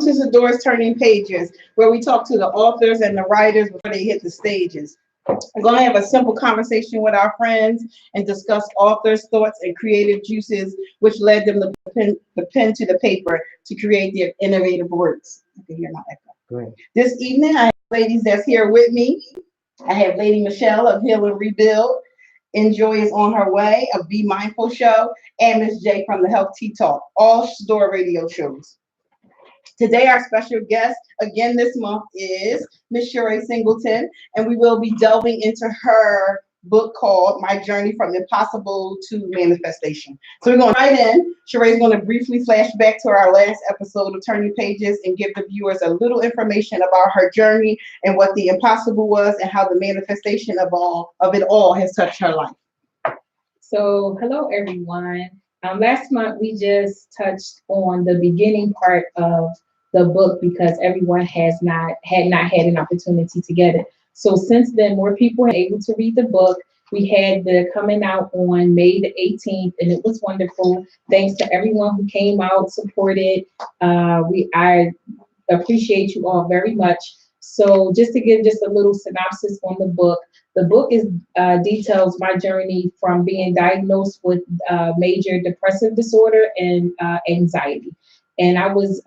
to Sador's Turning Pages, where we talk to the authors and the writers before they hit the stages. We're going to have a simple conversation with our friends and discuss authors' thoughts and creative juices, which led them to the pen to the paper to create their innovative works. I can hear my echo. Great. This evening, I have ladies that's here with me. I have Lady Michelle of Heal and Rebuild. Enjoy is on her way, a Be Mindful show, and Miss J from the Health Tea Talk, all Store radio shows. Today, our special guest again this month is Miss Sheree Singleton, and we will be delving into her book called My Journey from Impossible to Manifestation. So we're going right in. Sheree's going to briefly flash back to our last episode of Turning Pages and give the viewers a little information about her journey and what the impossible was and how the manifestation of it all has touched her life. So hello, everyone. Last month, we just touched on the beginning part of the book because everyone had not had an opportunity to get it. So since then, more people were able to read the book. We had the coming out on May the 18th, and it was wonderful. Thanks to everyone who came out, supported. I appreciate you all very much. So just to give just a little synopsis on the book is details my journey from being diagnosed with major depressive disorder and anxiety. And I was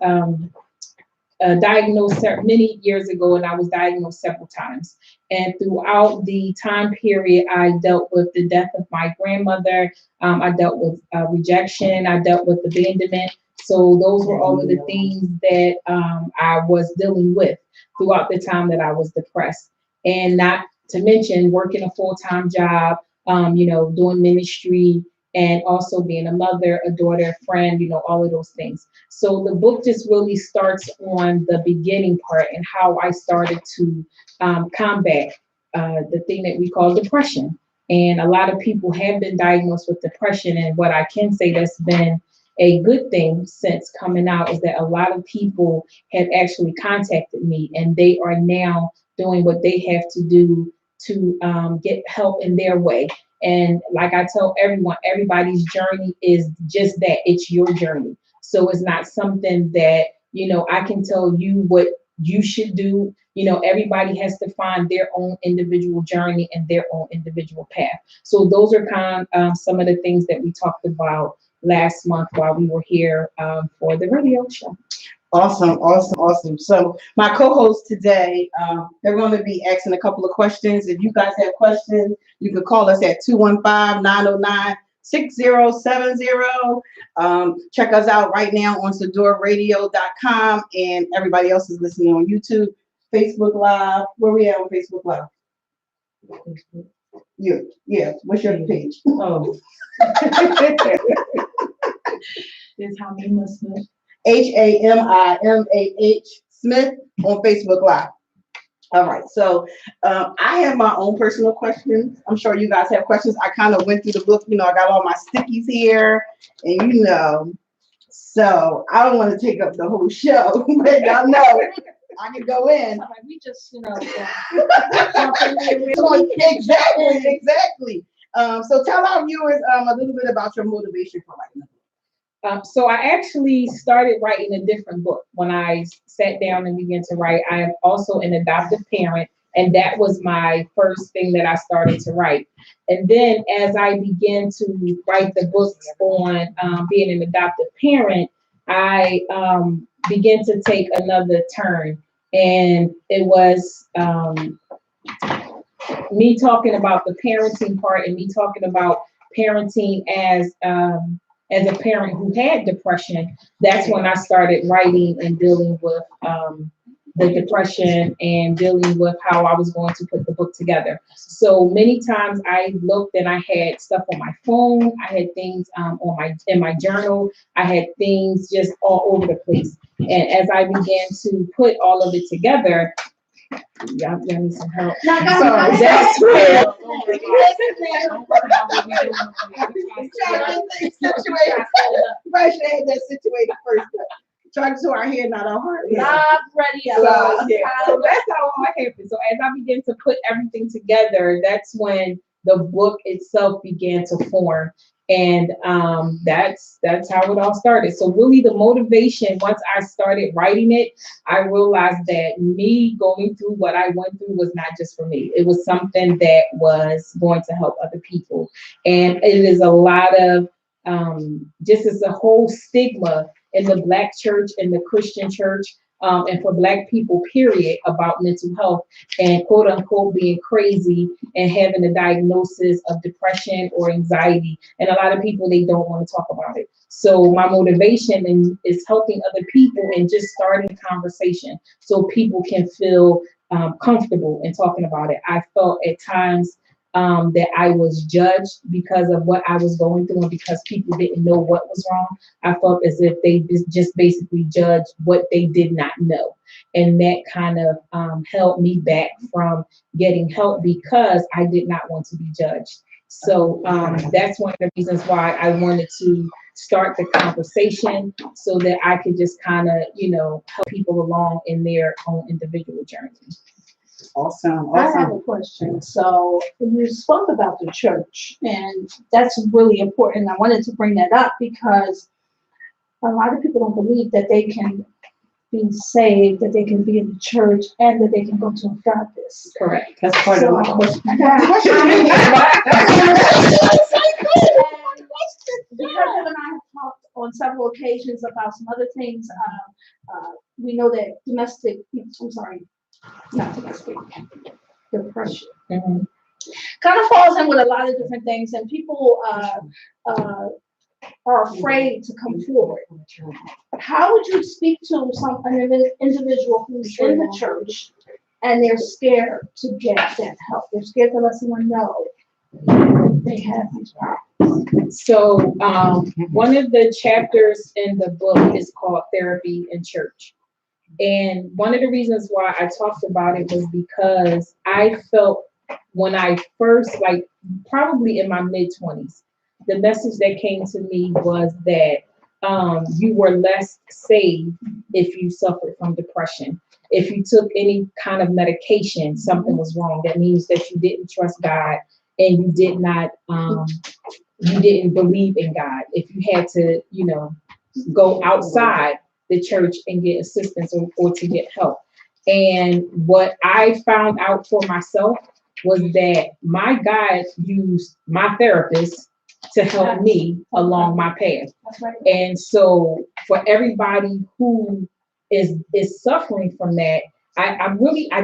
diagnosed many years ago, and I was diagnosed several times. And throughout the time period, I dealt with the death of my grandmother. I dealt with rejection. I dealt with abandonment. So those were all of the things that I was dealing with throughout the time that I was depressed. And not to mention working a full-time job, doing ministry, and also being a mother, a daughter, a friend, all of those things. So the book just really starts on the beginning part and how I started to combat the thing that we call depression. And a lot of people have been diagnosed with depression. And what I can say that's been a good thing since coming out is that a lot of people have actually contacted me, and they are now doing what they have to do to get help in their way. And like I tell everyone, everybody's journey is just that. It's your journey. So it's not something that, I can tell you what you should do. Everybody has to find their own individual journey and their own individual path. So those are some of the things that we talked about last month while we were here for the radio show. Awesome. So my co-hosts today, they're going to be asking a couple of questions. If you guys have questions, you can call us at 215-909-6070. Check us out right now on SadiorRadio.com, and everybody else is listening on YouTube, Facebook Live. Where we at on Facebook Live? Yeah. What's your page? Oh. It's Hamimah Smith. HAMIMAH Smith on Facebook Live. All right, so I have my own personal questions. I'm sure you guys have questions. I kind of went through the book. I got all my stickies here, and so I don't want to take up the whole show, but y'all know I can go in. We just, Exactly. So tell our viewers a little bit about your motivation for writing the book. So I actually started writing a different book when I sat down and began to write. I am also an adoptive parent, and that was my first thing that I started to write. And then as I began to write the books on being an adoptive parent, I began to take another turn. And it was me talking about the parenting part and me talking about parenting as a parent who had depression. That's when I started writing and dealing with the depression and dealing with how I was going to put the book together. So many times I looked and I had stuff on my phone. I had things in my journal. I had things just all over the place. And as I began to put all of it together, y'all need some help. So that's where that situated first. Trying to our head, not our heart. Not ready. So that's how all happened. So as I began to put everything together, that's when the book itself began to form. And that's how it all started. So really the motivation, once I started writing it, I realized that me going through what I went through was not just for me. It was something that was going to help other people. And it is a lot of just as a whole stigma in the Black church and the Christian church, and for Black people, period, about mental health and quote unquote being crazy and having a diagnosis of depression or anxiety. And a lot of people, they don't want to talk about it. So my motivation is helping other people and just starting a conversation so people can feel comfortable in talking about it. I felt at times that I was judged because of what I was going through and because people didn't know what was wrong. I felt as if they just basically judged what they did not know. And that kind of held me back from getting help because I did not want to be judged. So that's one of the reasons why I wanted to start the conversation so that I could just kind of, help people along in their own individual journey. Awesome. I have a question. So you spoke about the church, and that's really important. I wanted to bring that up because a lot of people don't believe that they can be saved, that they can be in the church, and that they can go to a therapist. Correct. That's part of my question. Because him and I have talked on several occasions about some other things, we know that depression kind of falls in with a lot of different things, and people are afraid to come forward. How would you speak to an individual who's in the church and they're scared to get that help? They're scared to let someone know they have these problems. So one of the chapters in the book is called Therapy in Church. And one of the reasons why I talked about it was because I felt when I first, probably in my mid-20s, the message that came to me was that you were less saved if you suffered from depression. If you took any kind of medication, something was wrong. That means that you didn't trust God and you did not, you didn't believe in God. If you had to, go outside the church and get assistance or to get help. And what I found out for myself was that my God used my therapist to help me along my path. And so for everybody who is suffering from that, I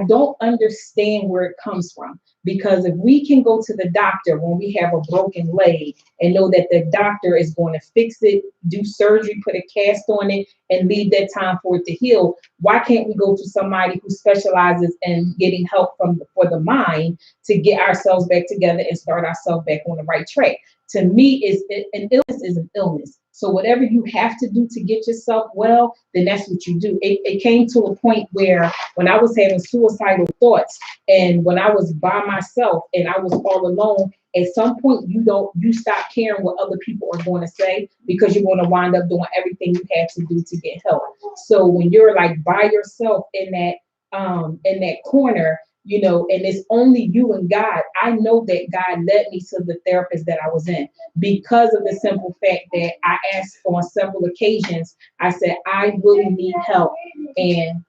don't understand where it comes from. Because if we can go to the doctor when we have a broken leg and know that the doctor is going to fix it, do surgery, put a cast on it, and leave that time for it to heal, why can't we go to somebody who specializes in getting help for the mind to get ourselves back together and start ourselves back on the right track? To me, an illness is an illness. So whatever you have to do to get yourself well, then that's what you do. It came to a point where when I was having suicidal thoughts and when I was by myself and I was all alone, at some point you stop caring what other people are going to say because you're going to wind up doing everything you had to do to get help. So when you're by yourself in that corner, and it's only you and God, I know that God led me to the therapist that I was in because of the simple fact that I asked on several occasions. I said, I really need help. And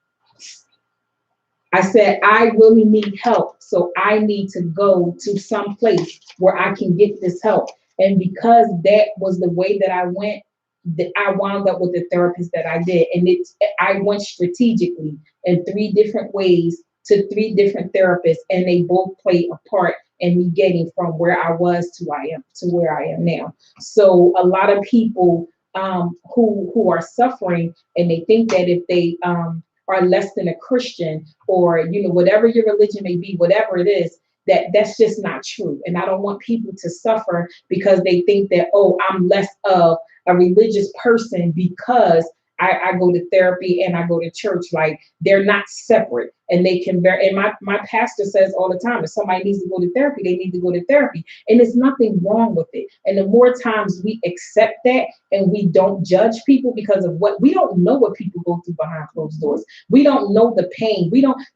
I said, I really need help. So I need to go to some place where I can get this help. And because that was the way that I went, I wound up with the therapist that I did. And I went strategically in 3 different ways to 3 different therapists, and they both played a part in me getting from where I was to where I am now. So a lot of people who are suffering, and they think that if they are less than a Christian, or whatever your religion may be, whatever it is, that's just not true. And I don't want people to suffer because they think that, oh, I'm less of a religious person because I go to therapy and I go to church. Like, they're not separate. and they can bear. And my pastor says all the time, if somebody needs to go to therapy, they need to go to therapy. And there's nothing wrong with it. And the more times we accept that and we don't judge people because of what, we don't know what people go through behind closed doors. We don't know the pain.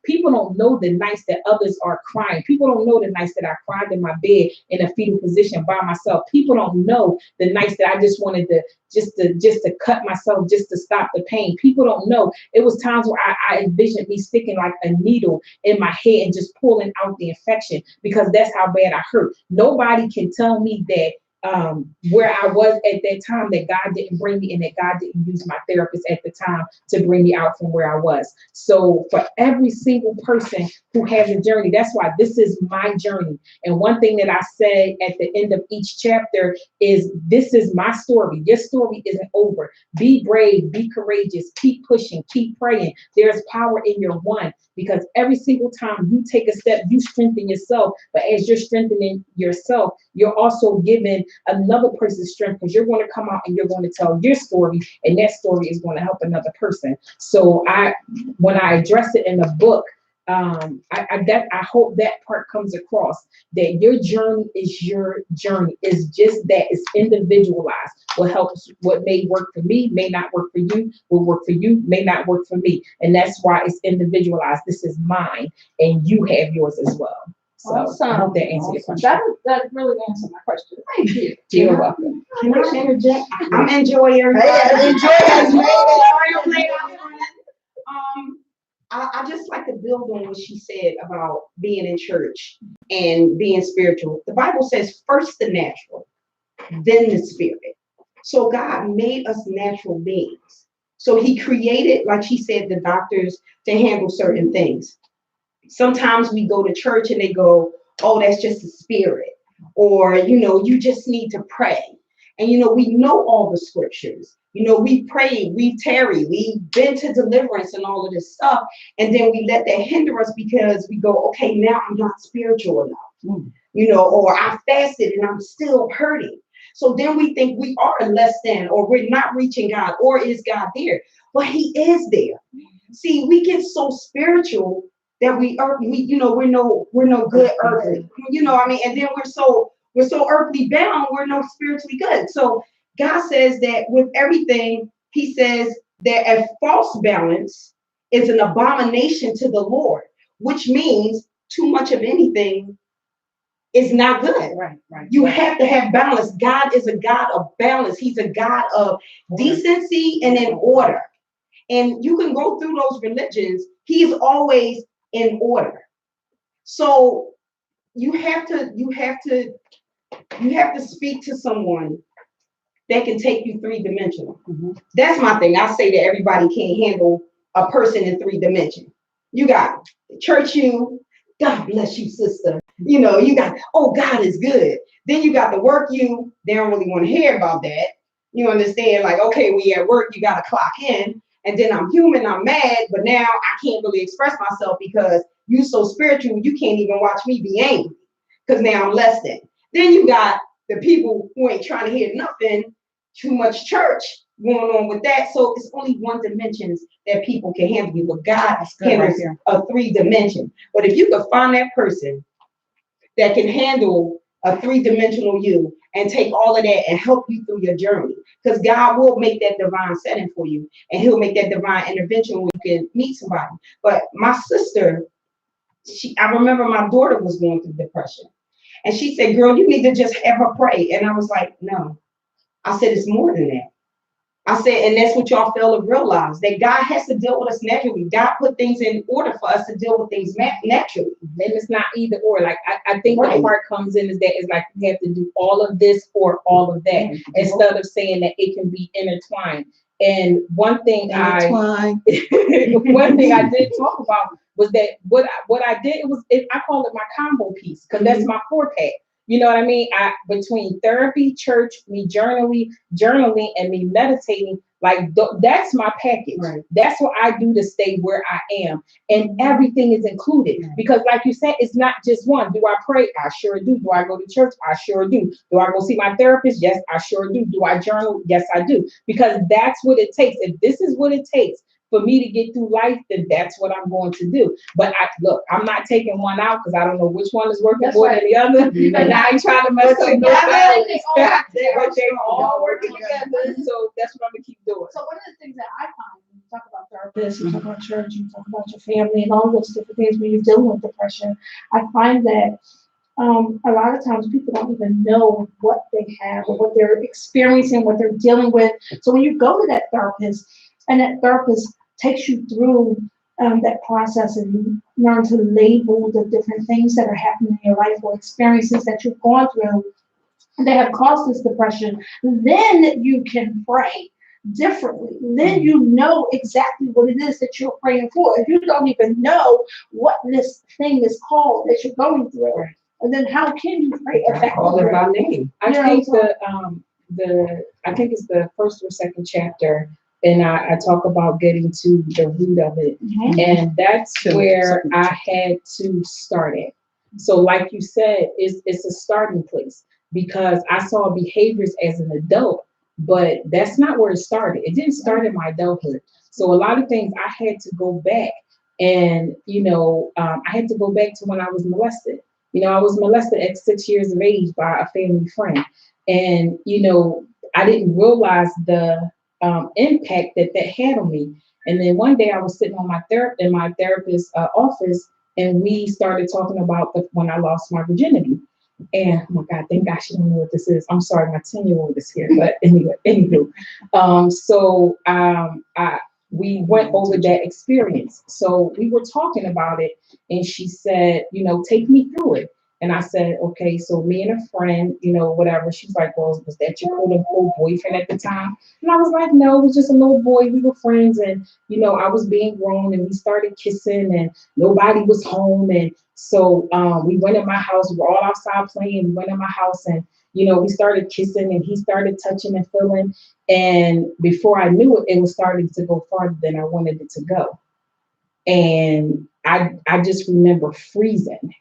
People don't know the nights that others are crying. People don't know the nights that I cried in my bed in a fetal position by myself. People don't know the nights that I just wanted to just to cut myself just to stop the pain. People don't know. It was times where I envisioned me sticking like a needle in my head and just pulling out the infection because that's how bad I hurt. Nobody can tell me that where I was at that time, that God didn't bring me and that God didn't use my therapist at the time to bring me out from where I was. So for every single person who has a journey, that's why this is my journey. And one thing that I say at the end of each chapter is, this is my story. Your story isn't over. Be brave, be courageous, keep pushing, keep praying. There's power in your one, because every single time you take a step, you strengthen yourself. But as you're strengthening yourself, you're also giving another person strength, because you're going to come out and you're going to tell your story, and that story is going to help another person. So when I address it in the book, I hope that part comes across, that your journey is your journey. It's just that it's individualized. What may work for me may not work for you. What work for you may not work for me, and that's why it's individualized. This is mine, and you have yours as well. So Awesome. I hope that answers your question. That really answered my question. Thank you. You're welcome. Can I interject? I'm enjoying I just like to build on what she said about being in church and being spiritual. The Bible says first the natural, then the spirit. So God made us natural beings. So he created, like she said, the doctors to handle certain things. Sometimes we go to church and they go, oh, that's just a spirit. Or, you just need to pray. And, we know all the scriptures. We prayed, we tarried, we've been to deliverance and all of this stuff. And then we let that hinder us because we go, okay, now I'm not spiritual enough, or I fasted and I'm still hurting. So then we think we are less than, or we're not reaching God, or is God there? Well, he is there. See, we get so spiritual that we're no good earthly, and then we're so earthly bound, we're no spiritually good. So God says that with everything, he says that a false balance is an abomination to the Lord, which means too much of anything is not good. Right. You have to have balance. God is a God of balance. He's a God of decency and in order. And you can go through those religions. He's always in order. So you have to speak to someone that can take you three-dimensional. Mm-hmm. That's my thing. I say that everybody can't handle a person in three dimensions. You got the church you, God bless you, sister. You got, oh, God is good. Then you got the work you, they don't really want to hear about that. You understand? Like, okay, when you're at work, you got to clock in. And then I'm human, I'm mad, but now I can't really express myself because you so spiritual, you can't even watch me be angry because now I'm less than. Then you got the people who ain't trying to hear nothing, too much church going on with that. So it's only one dimension that people can handle you, but God handles a three-dimension. But if you could find that person that can handle a three-dimensional you and take all of that and help you through your journey, because God will make that divine setting for you, and he'll make that divine intervention where you can meet somebody. But my sister, I remember my daughter was going through depression, and she said, girl, you need to just have her pray. And I was like, no. I said, it's more than that. I said, and that's what y'all fail to realize, that God has to deal with us naturally. God put things in order for us to deal with things naturally. And it's not either or. Like, I think Right. the part comes in is that it's like you have to do all of this or all of that, Mm-hmm. instead of saying that it can be intertwined. And one thing I did talk about was that what I did, I call it my combo piece, because that's my 4-pack. You know what I mean? Between therapy, church, me journaling, and me meditating, like that's my package. Right. That's what I do to stay where I am, and everything is included. Because, like you said, it's not just one. Do I pray? I sure do. Do I go to church? I sure do. Do I go see my therapist? Yes, I sure do. Do I journal? Yes, I do. Because that's what it takes. If this is what it takes for me to get through life, then that's what I'm going to do. But I'm not taking one out because I don't know which one is working That's more right. than the other. And I ain't trying to mess up Together, nobody. they But they all all working working together. So that's what I'm gonna keep doing. So one of the things that I find when you talk about therapists, you talk about church, you talk about your family and all those different things when you're dealing with depression, I find that a lot of times people don't even know what they have or what they're experiencing, what they're dealing with. So when you go to that therapist and that therapist takes you through that process and you learn to label the different things that are happening in your life or experiences that you've gone through that have caused this depression, then you can pray differently. Then you know exactly what it is that you're praying for. If you don't even know what this thing is called that you're going through, and then how can you pray Call it effectively? by name. I think I think it's the first or second chapter, and I talk about getting to the root of it, and that's where I had to start it. So, like you said, it's a starting place because I saw behaviors as an adult, but that's not where it started. It didn't start in my adulthood. So, a lot of things I had to go back, and I had to go back to when I was molested. I was molested at 6 years of age by a family friend. And, I didn't realize the impact that had on me. And then one day I was sitting on in my therapist's office, and we started talking about when I lost my virginity. And oh my God, thank God she don't know what this is. I'm sorry, my 10-year-old is here. But anyway, we went over that experience. So we were talking about it, and she said, take me through it. And I said, okay, so me and a friend, whatever. She's like, well, was that your quote unquote boyfriend at the time? And I was like, no, it was just a little boy. We were friends, and I was being grown, and we started kissing, and nobody was home. And so we went in my house. We were all outside playing. We went in my house, and we started kissing, and he started touching and feeling. And before I knew it, it was starting to go farther than I wanted it to go. And I just remember freezing.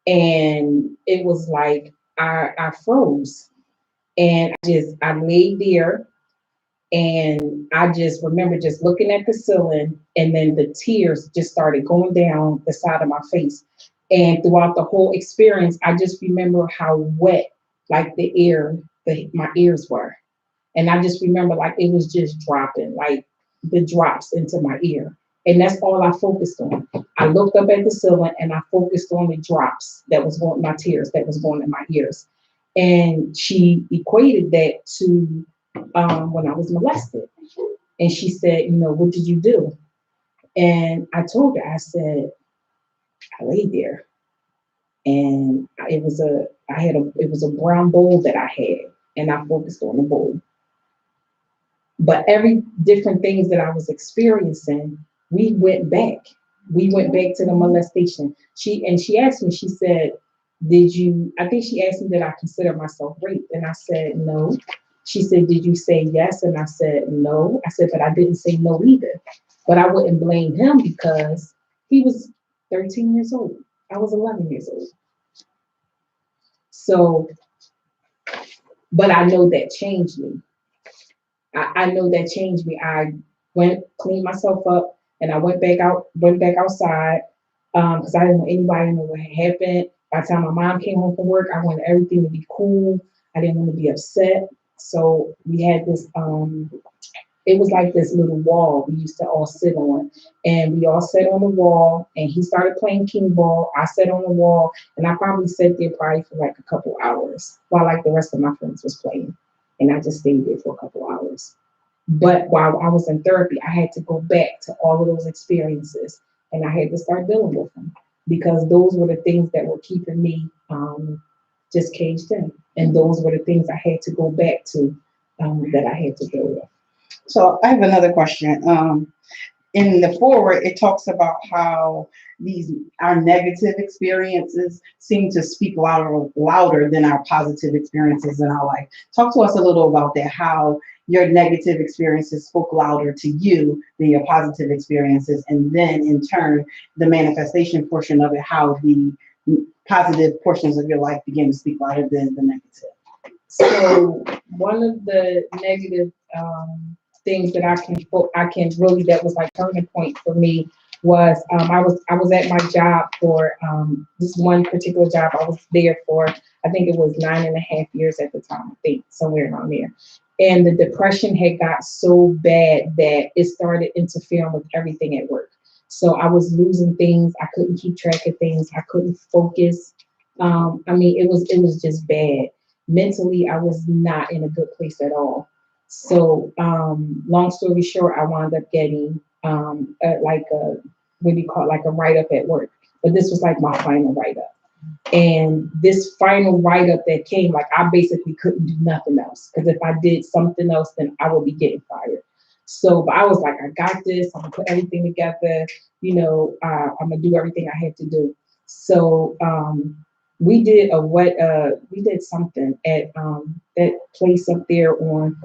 And it was like I froze. And I laid there, and I just remember just looking at the ceiling, and then the tears just started going down the side of my face. And throughout the whole experience, I just remember how wet like my ears were. And I just remember like it was just dropping, like the drops into my ear. And that's all I focused on. I looked up at the ceiling and I focused on the drops that was going, my tears that was going in my ears. And she equated that to when I was molested. And she said, what did you do? And I told her, I said, I laid there. And it was a brown bowl that I had, and I focused on the bowl. But every different things that I was experiencing, we went back. We went back to the molestation. She asked me, she said, I think she asked me, did I consider myself raped? And I said, no. She said, did you say yes? And I said, no. I said, but I didn't say no either. But I wouldn't blame him because he was 13 years old. I was 11 years old. So, but I know that changed me. I know that changed me. I went, cleaned myself up, and I went back outside because I didn't want anybody to know what had happened. By the time my mom came home from work, I wanted everything to be cool. I didn't want to be upset. So we had this, it was like this little wall we used to all sit on. And we all sat on the wall, and he started playing king ball. I sat on the wall, and I probably sat there for like a couple hours while like the rest of my friends was playing. And I just stayed there for a couple hours. But while I was in therapy, I had to go back to all of those experiences, and I had to start dealing with them because those were the things that were keeping me just caged in. And those were the things I had to go back to that I had to deal with. So I have another question. In the forward, it talks about how our negative experiences seem to speak louder than our positive experiences in our life. Talk to us a little about that, how your negative experiences spoke louder to you than your positive experiences, and then in turn, the manifestation portion of it, how the positive portions of your life begin to speak louder than the negative. So one of the negative things that I can really, that was like turning point for me was I was at my job for this one particular job. I was there for, I think it was 9.5 years at the time, I think somewhere around there. And the depression had got so bad that it started interfering with everything at work. So I was losing things. I couldn't keep track of things. I couldn't focus. I mean, it was just bad. Mentally, I was not in a good place at all. So, long story short, I wound up getting like a, what do you call it, like a write up at work. But this was like my final write up. And this final write up that came, like I basically couldn't do nothing else because if I did something else, then I would be getting fired. So, but I was like, I got this. I'm gonna put everything together. You know, I'm gonna do everything I had to do. So, we did we did something at that place up there on,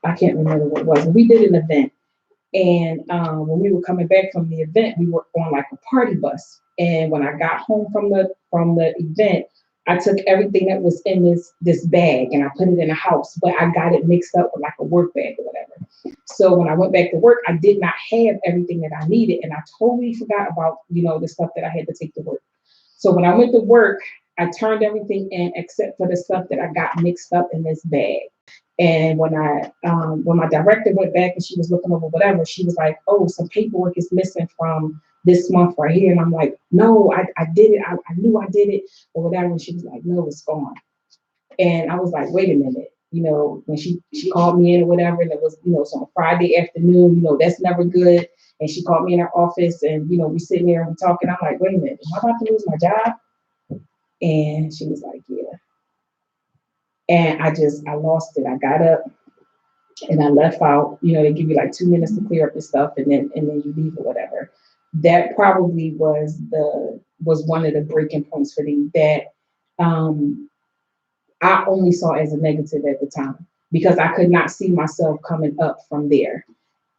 I can't remember what it was. We did an event, and when we were coming back from the event, we were on like a party bus. And when I got home from the event, I took everything that was in this bag and I put it in the house, but I got it mixed up with like a work bag or whatever. So when I went back to work, I did not have everything that I needed, and I totally forgot about, you know, the stuff that I had to take to work. So when I went to work, I turned everything in except for the stuff that I got mixed up in this bag. And when my director went back and she was looking over whatever, she was like, "Oh, some paperwork is missing from this month right here." And I'm like, "No, I did it. I knew I did it or whatever." And she was like, "No, it's gone." And I was like, "Wait a minute." You know, when she called me in or whatever, and it was, you know, it's on Friday afternoon, you know, that's never good. And she called me in her office and, you know, we sitting there and we talking. I'm like, "Wait a minute, am I about to lose my job?" And she was like, "Yeah." And I lost it. I got up and I left out, you know, they give you like 2 minutes to clear up your stuff and then you leave or whatever. That probably was one of the breaking points for me that I only saw as a negative at the time because I could not see myself coming up from there.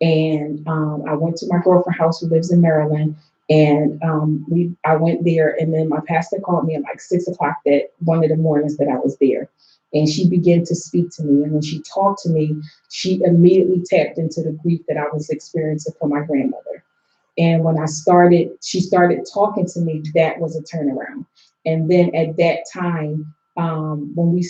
And I went to my girlfriend's house who lives in Maryland, and I went there, and then my pastor called me at like 6 o'clock that one of the mornings that I was there, and she began to speak to me. And when she talked to me, she immediately tapped into the grief that I was experiencing for my grandmother. And when she started talking to me, that was a turnaround. And then at that time, when we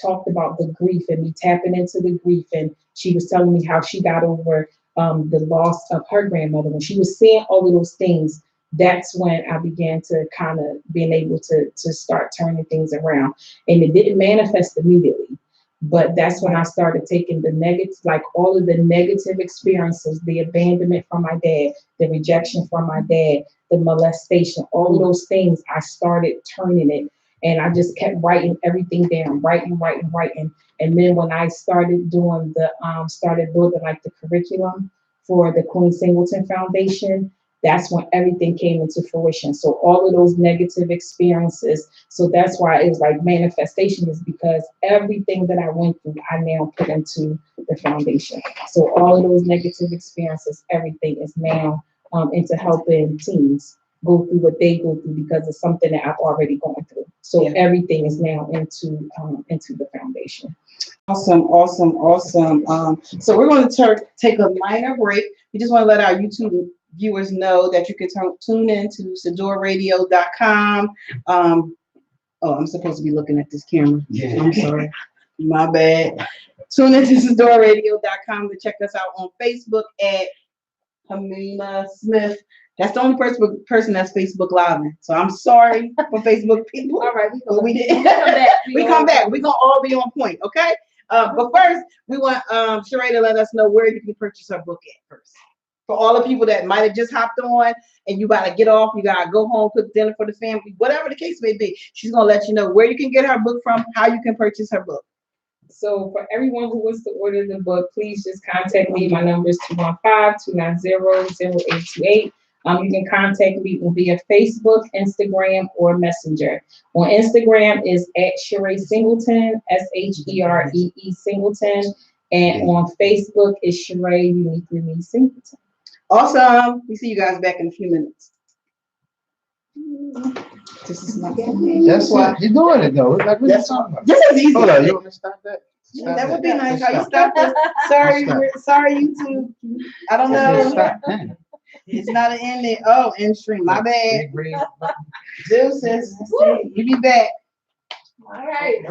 talked about the grief and me tapping into the grief, and she was telling me how she got over the loss of her grandmother, when she was saying all of those things, that's when I began to kind of being able to start turning things around. And it didn't manifest immediately. But that's when I started taking the negative, like all of the negative experiences, the abandonment from my dad, the rejection from my dad, the molestation, all of those things, I started turning it. And I just kept writing everything down, writing. And then when I started doing started building like the curriculum for the Queen Singleton Foundation, that's when everything came into fruition. So all of those negative experiences. So that's why it was like manifestation, is because everything that I went through, I now put into the foundation. So all of those negative experiences, everything is now into helping teens go through what they go through because it's something that I've already gone through. So everything is now into the foundation. Awesome. So we're going to take a minor break. We just want to let our YouTube viewers know that you can tune in to SadiorRadio.com. I'm supposed to be looking at this camera. Yeah. I'm sorry. My bad. Tune in to SadiorRadio.com to check us out on Facebook at Hamina Smith. That's the only person that's Facebook Live. So I'm sorry for Facebook people. All right, we didn't. We come back. We're gonna all be on point, okay? But first, we want Sheree to let us know where you can purchase her book at first. For all the people that might have just hopped on and you gotta get off, you gotta go home, cook dinner for the family, whatever the case may be, she's gonna let you know where you can get her book from, how you can purchase her book. So for everyone who wants to order the book, please just contact me. My number is 215-290-0828. You can contact me via Facebook, Instagram, or Messenger. On Instagram is at Sheree Singleton, SHEREE Singleton. And on Facebook is Sheree Uniquely Me Singleton. Awesome. We see you guys back in a few minutes. This is my. That's what you're doing it though. Like, what you That's talking about? This is easy. Hold on, you want me to stop that? Stop That would be nice. How you Stop. stop this? Sorry, Stop. sorry, YouTube. I don't I said know. stop. Dang. It's not an ending. Oh, end stream. My bad. Big green. Deuces. You be back. All right.